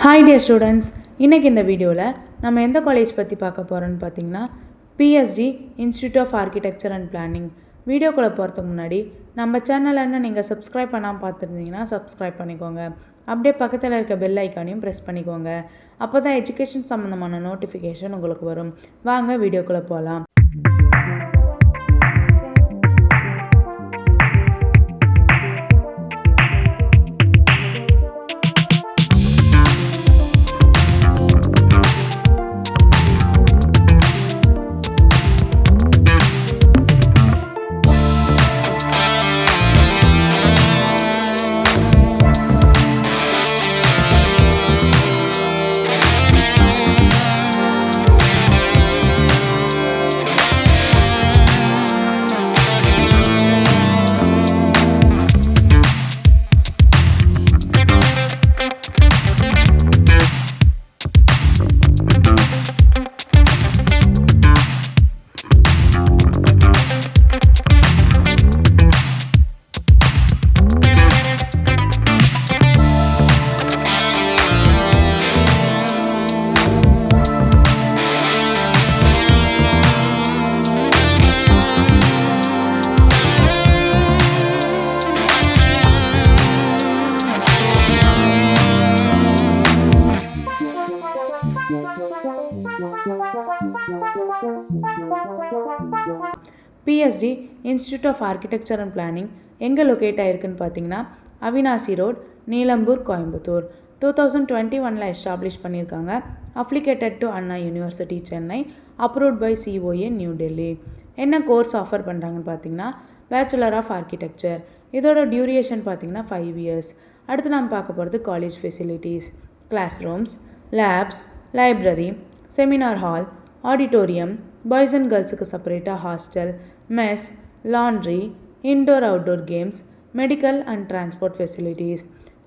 Hi dear students, இன்றைக்கி இந்த வீடியோவில் நம்ம எந்த காலேஜ் பற்றி பார்க்க போகிறோன்னு பார்த்தீங்கன்னா PSG institute of architecture and planning. வீடியோக்குள்ளே போகிறதுக்கு முன்னாடி நம்ம சேனலை இன்னும் நீங்கள் சப்ஸ்கிரைப் பண்ணாமல் பார்த்துருந்தீங்கன்னா சப்ஸ்கிரைப் பண்ணிக்கோங்க. அப்படியே பக்கத்தில் இருக்க பெல் ஐக்கானையும் ப்ரெஸ் பண்ணிக்கோங்க. அப்போ தான் எஜுகேஷன் சம்மந்தமான நோட்டிஃபிகேஷன் உங்களுக்கு வரும். வாங்க வீடியோக்குள்ளே போகலாம். PSG institute of architecture and planning எங்கே லொக்கேட் ஆகிருக்குன்னு பார்த்தீங்கன்னா அவினாசி ரோட், நீலம்பூர், கோயம்புத்தூர். 2021 எஸ்டாப்ளிஷ் பண்ணியிருக்காங்க. Affiliated to Anna university, Chennai. Approved by COA, New Delhi. என்ன கோர்ஸ் ஆஃபர் பண்ணுறாங்கன்னு பார்த்தீங்கன்னா பேச்சுலர் ஆஃப் ஆர்கிடெக்சர். இதோட டியூரேஷன் பார்த்தீங்கன்னா 5 years. அடுத்து நாம் பார்க்க போகிறது college facilities. Classrooms, labs, library, seminar hall, auditorium, boys and கேர்ள்ஸுக்கு செப்பரேட்டாக hostel, mess, laundry, indoor outdoor games, medical and transport facilities.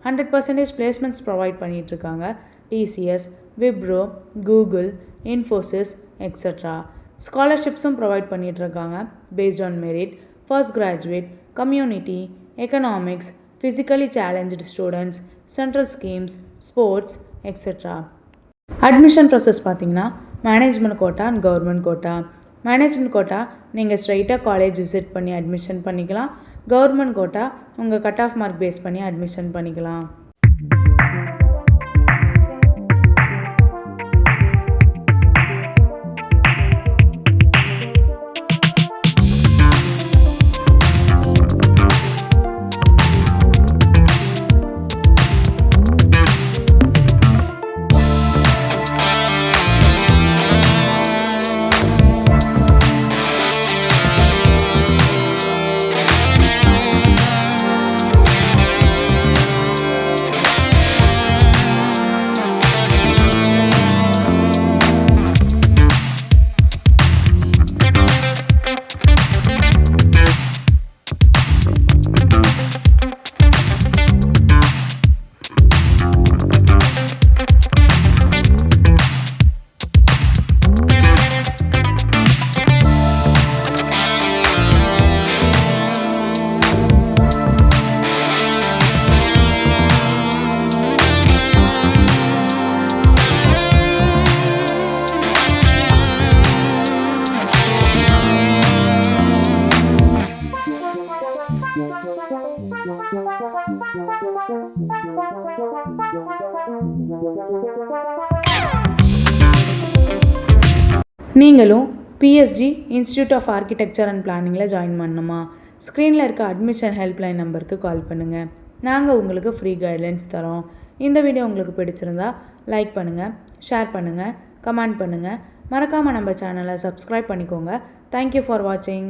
100% placements provide பண்ணிகிட்ருக்காங்க. TCS, Wipro, Google, Infosys extra. ஸ்காலர்ஷிப்ஸும் ப்ரொவைட் பண்ணிகிட்ருக்காங்க based on merit, first graduate, community, economics, physically challenge students, central schemes, sports extra. Admission process பார்த்திங்கன்னா management quota and government quota. Management quota நீங்கள் ஸ்ட்ரைட்டாக college visit பண்ணி admission பண்ணிக்கலாம். Government quota உங்கள் cut off mark base பண்ணி admission பண்ணிக்கலாம். நீங்களும் PSG institute of architecture and பிளானிங்கில் ஜாயின் பண்ணணுமா? ஸ்க்ரீனில் இருக்க அட்மிஷன் ஹெல்ப்லைன் நம்பருக்கு கால் பண்ணுங்கள். நாங்கள் உங்களுக்கு ஃப்ரீ கைட்லைன்ஸ் தரோம். இந்த வீடியோ உங்களுக்கு பிடிச்சிருந்தா லைக் பண்ணுங்கள், ஷேர் பண்ணுங்கள், கமெண்ட் பண்ணுங்கள். மறக்காமல் நம்ம சேனலை சப்ஸ்கிரைப் பண்ணிக்கோங்க. தேங்க்யூ ஃபார் வாட்சிங்.